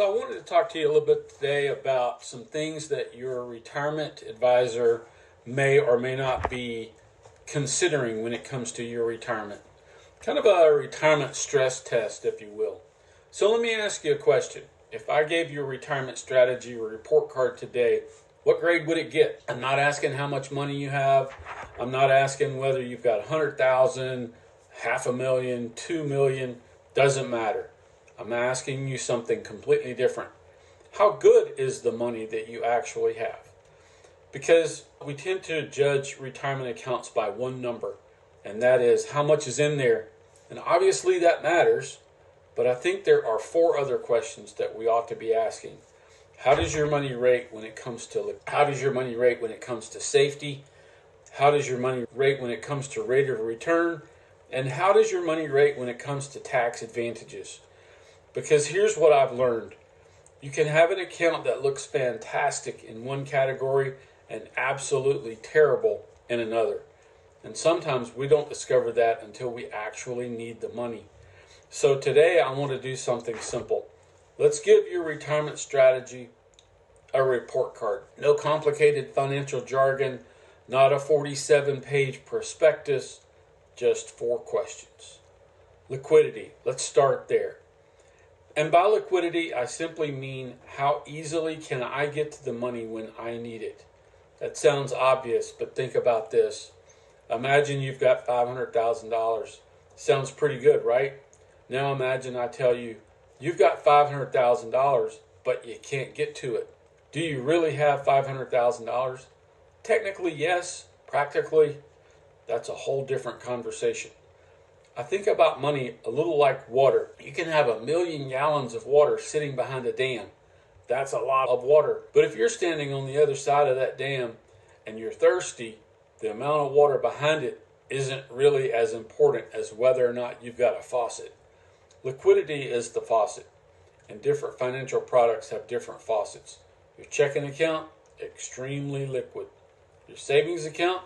So I wanted to talk to you a little bit today about some things that your retirement advisor may or may not be considering when it comes to your retirement. Kind of a retirement stress test, if you will. So let me ask you a question. If I gave you a retirement strategy or report card today, what grade would it get? I'm not asking how much money you have. I'm not asking whether you've got 100,000, half a million, 2 million. Doesn't matter. I'm asking you something completely different. How good is the money that you actually have? Because we tend to judge retirement accounts by one number, and that is how much is in there. And obviously that matters, but I think there are four other questions that we ought to be asking. How does your money rate when it comes to safety? How does your money rate when it comes to rate of return? And how does your money rate when it comes to tax advantages? Because here's what I've learned. You can have an account that looks fantastic in one category and absolutely terrible in another. And sometimes we don't discover that until we actually need the money. So today I want to do something simple. Let's give your retirement strategy a report card. No complicated financial jargon, not a 47-page prospectus, just four questions. Liquidity, let's start there. And by liquidity, I simply mean how easily can I get to the money when I need it. That sounds obvious, but think about this. Imagine you've got $500,000. Sounds pretty good, right? Now imagine I tell you, you've got $500,000, but you can't get to it. Do you really have $500,000? Technically, yes. Practically, that's a whole different conversation. I think about money a little like water. You can have 1,000,000 gallons of water sitting behind a dam. That's a lot of water. But if you're standing on the other side of that dam and you're thirsty, the amount of water behind it isn't really as important as whether or not you've got a faucet. Liquidity is the faucet, and different financial products have different faucets. Your checking account, extremely liquid. Your savings account,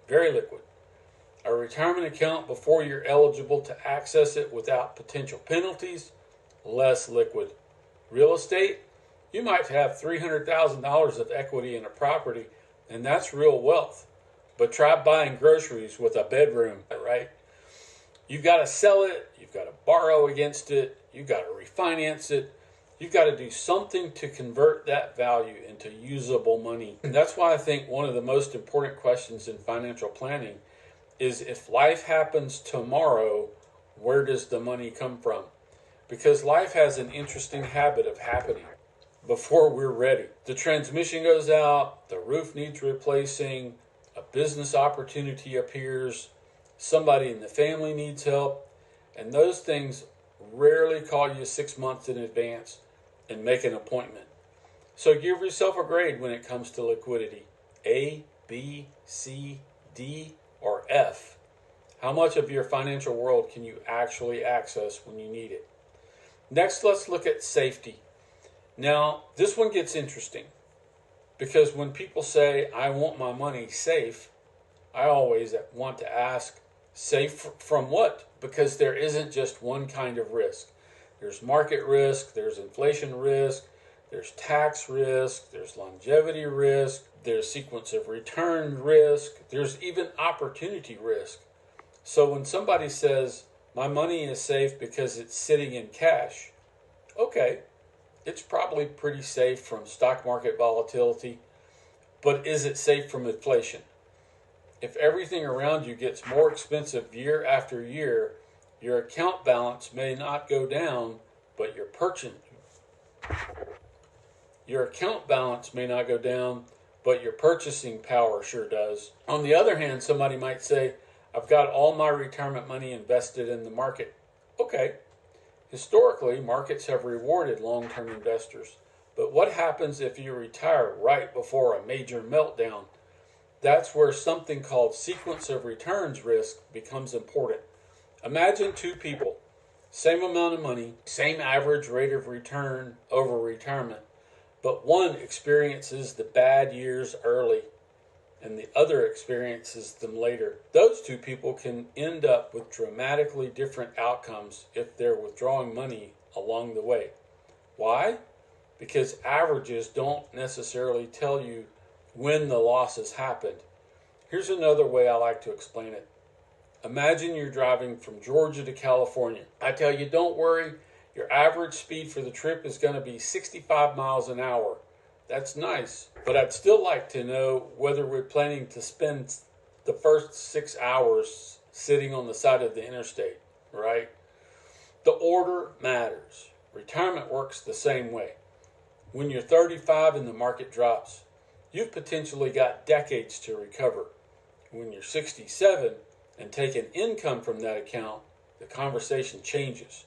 very liquid. A retirement account before you're eligible to access it without potential penalties, less liquid. Real estate, you might have $300,000 of equity in a property, and that's real wealth. But try buying groceries with a bedroom, right? You've got to sell it, you've got to borrow against it, you've got to refinance it, you've got to do something to convert that value into usable money. And that's why I think one of the most important questions in financial planning is if life happens tomorrow, where does the money come from? Because life has an interesting habit of happening before we're ready. The transmission goes out, the roof needs replacing, a business opportunity appears, somebody in the family needs help, and those things rarely call you 6 months in advance and make an appointment. So give yourself a grade when it comes to liquidity. A, B, C, D, or F. How much of your financial world can you actually access when you need it? Next, let's look at safety. Now, this one gets interesting because when people say, I want my money safe, I always want to ask, safe from what? Because there isn't just one kind of risk. There's market risk, there's inflation risk, there's tax risk, there's longevity risk, there's sequence of return risk, there's even opportunity risk. So when somebody says, my money is safe because it's sitting in cash, okay, it's probably pretty safe from stock market volatility, but is it safe from inflation? If everything around you gets more expensive year after year, your account balance may not go down, but your purchasing power sure does. On the other hand, somebody might say, I've got all my retirement money invested in the market. Okay, historically, markets have rewarded long-term investors. But what happens if you retire right before a major meltdown? That's where something called sequence of returns risk becomes important. Imagine two people, same amount of money, same average rate of return over retirement, but one experiences the bad years early and the other experiences them later. Those two people can end up with dramatically different outcomes if they're withdrawing money along the way. Why? Because averages don't necessarily tell you when the losses happened. Here's another way I like to explain it. Imagine you're driving from Georgia to California. I tell you, don't worry, your average speed for the trip is going to be 65 miles an hour. That's nice, but I'd still like to know whether we're planning to spend the first 6 hours sitting on the side of the interstate, right? The order matters. Retirement works the same way. When you're 35 and the market drops, you've potentially got decades to recover. When you're 67 and take an income from that account, the conversation changes.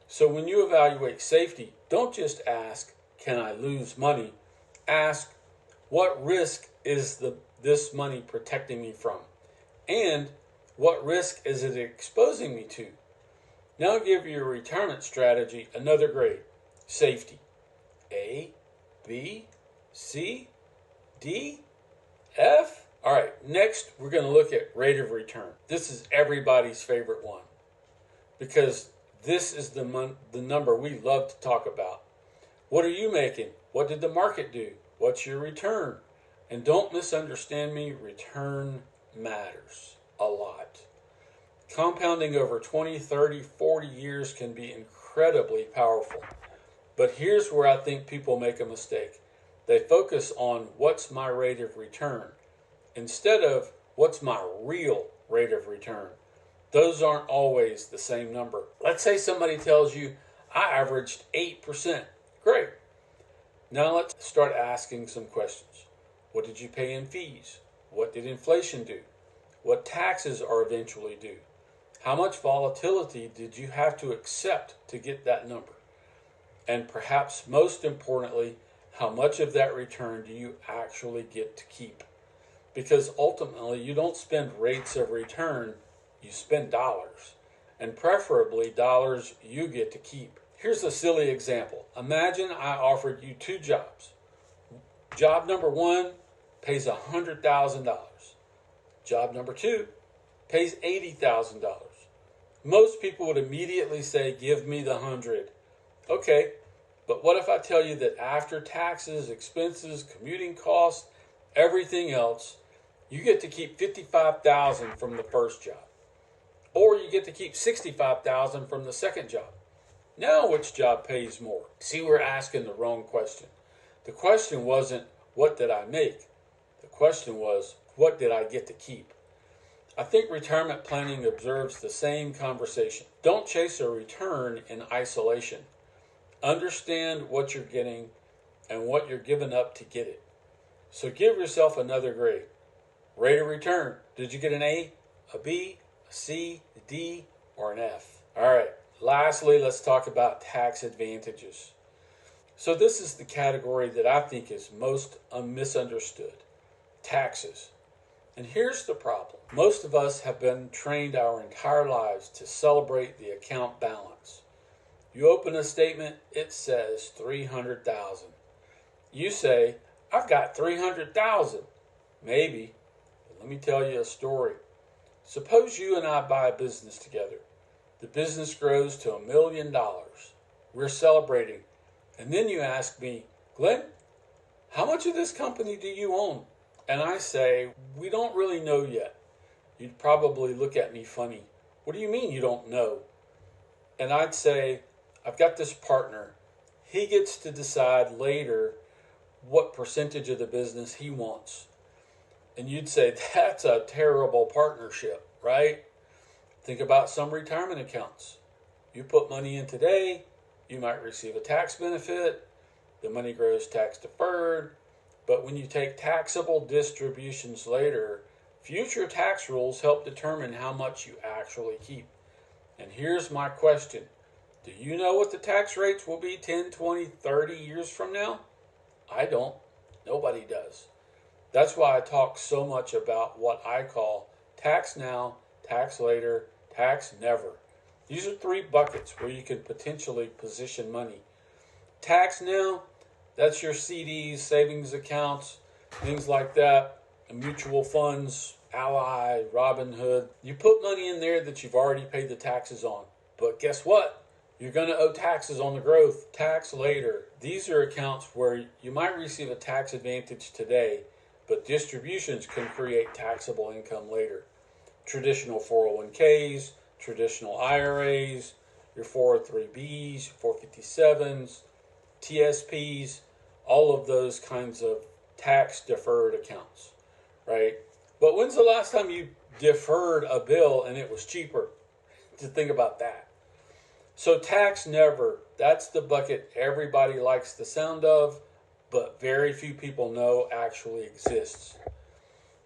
So when you evaluate safety, don't just ask, can I lose money? Ask, what risk is this money protecting me from? And what risk is it exposing me to? Now give your retirement strategy another grade. Safety. A, B, C, D, F. All right, next we're going to look at rate of return. This is everybody's favorite one because this is the number we love to talk about. What are you making? What did the market do? What's your return? And don't misunderstand me, return matters a lot. Compounding over 20, 30, 40 years can be incredibly powerful. But here's where I think people make a mistake. They focus on what's my rate of return instead of what's my real rate of return. Those aren't always the same number. Let's say somebody tells you, I averaged 8%. Great. Now let's start asking some questions. What did you pay in fees? What did inflation do? What taxes are eventually due? How much volatility did you have to accept to get that number? And perhaps most importantly, how much of that return do you actually get to keep? Because ultimately, you don't spend rates of return, you spend dollars. And preferably dollars you get to keep. Here's a silly example. Imagine I offered you 2 jobs. Job number 1 pays $100,000. Job number 2 pays $80,000. Most people would immediately say, give me the 100. Okay, but what if I tell you that after taxes, expenses, commuting costs, everything else, you get to keep $55,000 from the first job. Or you get to keep $65,000 from the second job. Now which job pays more? See, we're asking the wrong question. The question wasn't, what did I make? The question was, what did I get to keep? I think retirement planning observes the same conversation. Don't chase a return in isolation. Understand what you're getting and what you're giving up to get it. So give yourself another grade. Rate of return. Did you get an A, a B, a C, a D, or an F? All right. Lastly, let's talk about tax advantages. So this is the category that I think is most misunderstood. Taxes. And here's the problem. Most of us have been trained our entire lives to celebrate the account balance. You open a statement, it says $300,000. You say, I've got $300,000. Maybe. But let me tell you a story. Suppose you and I buy a business together. The business grows to $1 million. We're celebrating. And then you ask me, Glenn, how much of this company do you own? And I say, we don't really know yet. You'd probably look at me funny. What do you mean you don't know? And I'd say, I've got this partner. He gets to decide later what percentage of the business he wants. And you'd say, that's a terrible partnership, right? Think about some retirement accounts. You put money in today, you might receive a tax benefit. The money grows tax deferred. But when you take taxable distributions later, future tax rules help determine how much you actually keep. And here's my question. Do you know what the tax rates will be 10, 20, 30 years from now? I don't. Nobody does. That's why I talk so much about what I call tax now, tax later, tax never. These are 3 buckets where you can potentially position money. Tax now, that's your CDs, savings accounts, things like that, and mutual funds, Ally, Robinhood. You put money in there that you've already paid the taxes on. But guess what? You're going to owe taxes on the growth, tax later. These are accounts where you might receive a tax advantage today, but distributions can create taxable income later. Traditional 401ks, traditional IRAs, your 403bs, 457s, TSPs, all of those kinds of tax deferred accounts, right? But when's the last time you deferred a bill and it was cheaper? To think about that. So tax never, that's the bucket everybody likes the sound of, but very few people know actually exists.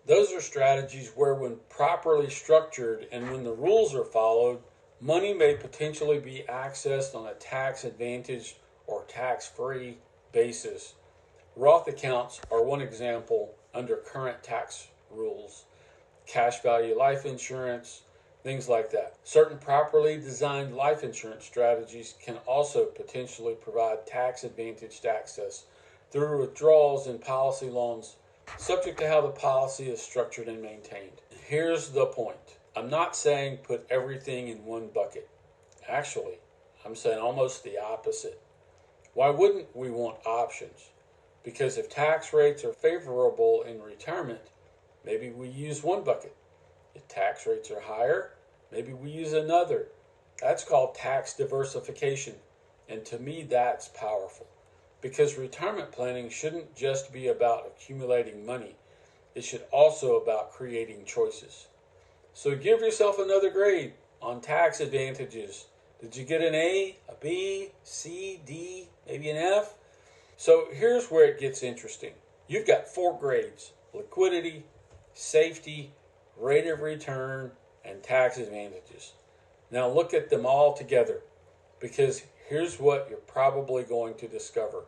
Those are strategies where, when properly structured and when the rules are followed, money may potentially be accessed on a tax advantage or tax-free basis. Roth accounts are one example under current tax rules. Cash value life insurance, things like that. Certain properly designed life insurance strategies can also potentially provide tax-advantaged access through withdrawals in policy loans, subject to how the policy is structured and maintained. Here's the point. I'm not saying put everything in one bucket. Actually, I'm saying almost the opposite. Why wouldn't we want options? Because if tax rates are favorable in retirement, maybe we use one bucket. If tax rates are higher, maybe we use another. That's called tax diversification. And to me, that's powerful. Because retirement planning shouldn't just be about accumulating money. It should also about creating choices. So give yourself another grade on tax advantages. Did you get an A, a B, C, D, maybe an F? So here's where it gets interesting. You've got 4 grades: liquidity, safety, rate of return, and tax advantages. Now look at them all together, because here's what you're probably going to discover.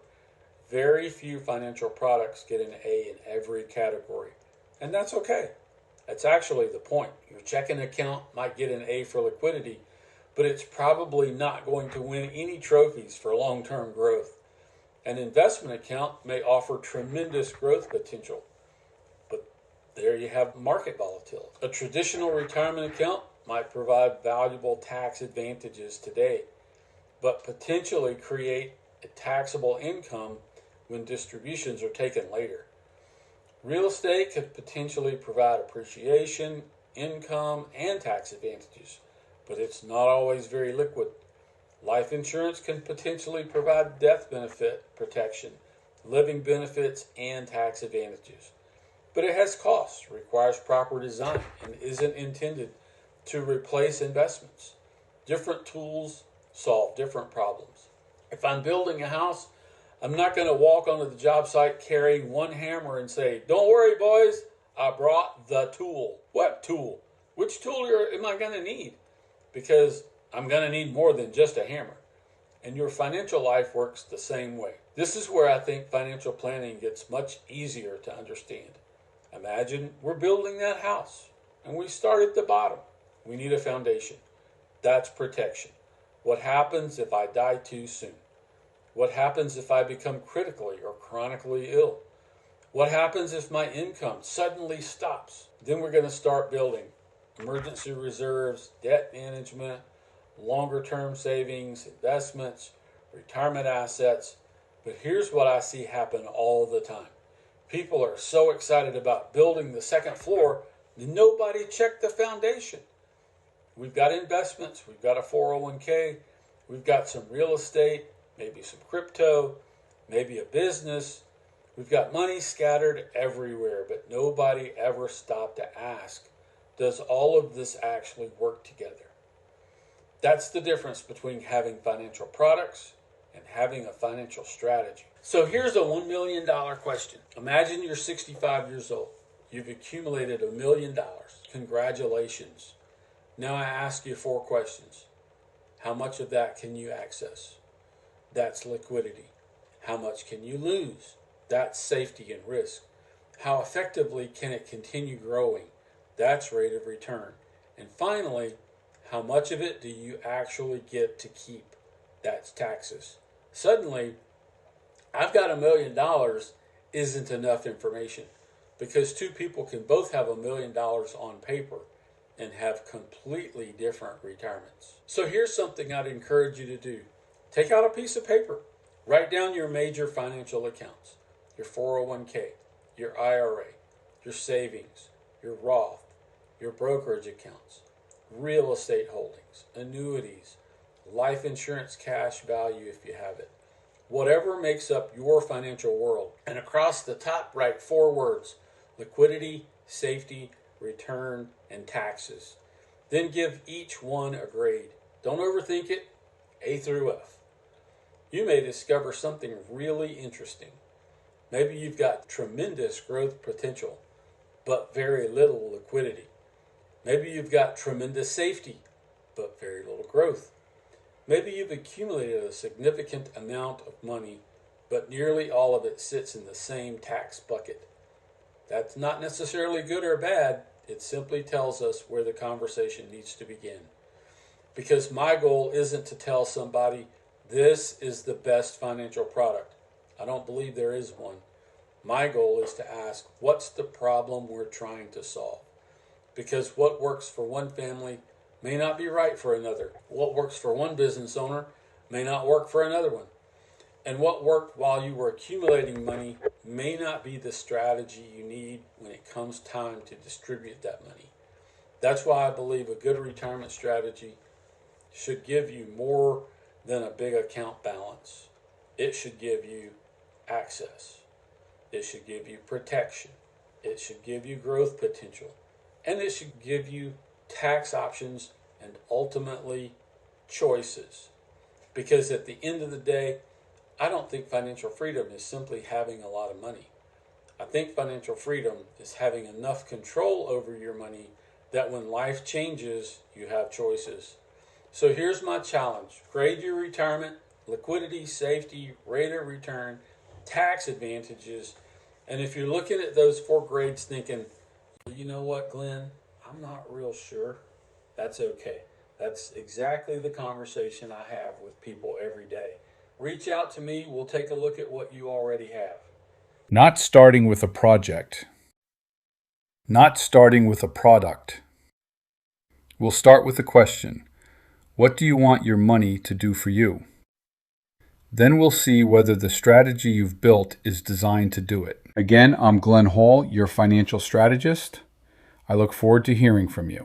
Very few financial products get an A in every category, and that's okay. That's actually the point. Your checking account might get an A for liquidity, but it's probably not going to win any trophies for long-term growth. An investment account may offer tremendous growth potential, but there you have market volatility. A traditional retirement account might provide valuable tax advantages today, but potentially create a taxable income when distributions are taken later. Real estate could potentially provide appreciation, income, and tax advantages, but it's not always very liquid. Life insurance can potentially provide death benefit protection, living benefits, and tax advantages. But it has costs, requires proper design, and isn't intended to replace investments. Different tools solve different problems. If I'm building a house, I'm not going to walk onto the job site carrying one hammer and say, "Don't worry, boys, I brought the tool." What tool? Which tool am I going to need? Because I'm going to need more than just a hammer. And your financial life works the same way. This is where I think financial planning gets much easier to understand. Imagine we're building that house, and we start at the bottom. We need a foundation. That's protection. What happens if I die too soon? What happens if I become critically or chronically ill? What happens if my income suddenly stops? Then we're going to start building emergency reserves, debt management, longer-term savings, investments, retirement assets. But here's what I see happen all the time. People are so excited about building the second floor, nobody checked the foundation. We've got investments, we've got a 401k, we've got some real estate, maybe some crypto, maybe a business. We've got money scattered everywhere, but nobody ever stopped to ask, does all of this actually work together? That's the difference between having financial products and having a financial strategy. So here's a $1 million question. Imagine you're 65 years old. You've accumulated $1 million. Congratulations. Now I ask you 4 questions. How much of that can you access? That's liquidity. How much can you lose? That's safety and risk. How effectively can it continue growing? That's rate of return. And finally, how much of it do you actually get to keep? That's taxes. Suddenly, I've got $1 million isn't enough information, because 2 people can both have $1 million on paper, and have completely different retirements. So here's something I'd encourage you to do. Take out a piece of paper. Write down your major financial accounts, your 401k, your IRA, your savings, your Roth, your brokerage accounts, real estate holdings, annuities, life insurance cash value if you have it. Whatever makes up your financial world. And across the top, write 4 words: liquidity, safety, return, and taxes. Then give each one a grade. Don't overthink it. A through F. You may discover something really interesting. Maybe you've got tremendous growth potential, but very little liquidity. Maybe you've got tremendous safety, but very little growth. Maybe you've accumulated a significant amount of money, but nearly all of it sits in the same tax bucket. That's not necessarily good or bad. It simply tells us where the conversation needs to begin. Because my goal isn't to tell somebody this is the best financial product. I don't believe there is one. My goal is to ask, what's the problem we're trying to solve? Because what works for one family may not be right for another. What works for one business owner may not work for another one. And what worked while you were accumulating money may not be the strategy you need when it comes time to distribute that money. That's why I believe a good retirement strategy should give you more than a big account balance. It should give you access. It should give you protection. It should give you growth potential. And it should give you tax options and ultimately choices. Because at the end of the day, I don't think financial freedom is simply having a lot of money. I think financial freedom is having enough control over your money that when life changes, you have choices. So here's my challenge. Grade your retirement, liquidity, safety, rate of return, tax advantages. And if you're looking at those 4 grades thinking, you know what, Glenn, I'm not real sure, that's okay. That's exactly the conversation I have with people every day. Reach out to me. We'll take a look at what you already have. Not starting with a project. Not starting with a product. We'll start with a question. What do you want your money to do for you? Then we'll see whether the strategy you've built is designed to do it. Again, I'm Glenn Hall, your financial strategist. I look forward to hearing from you.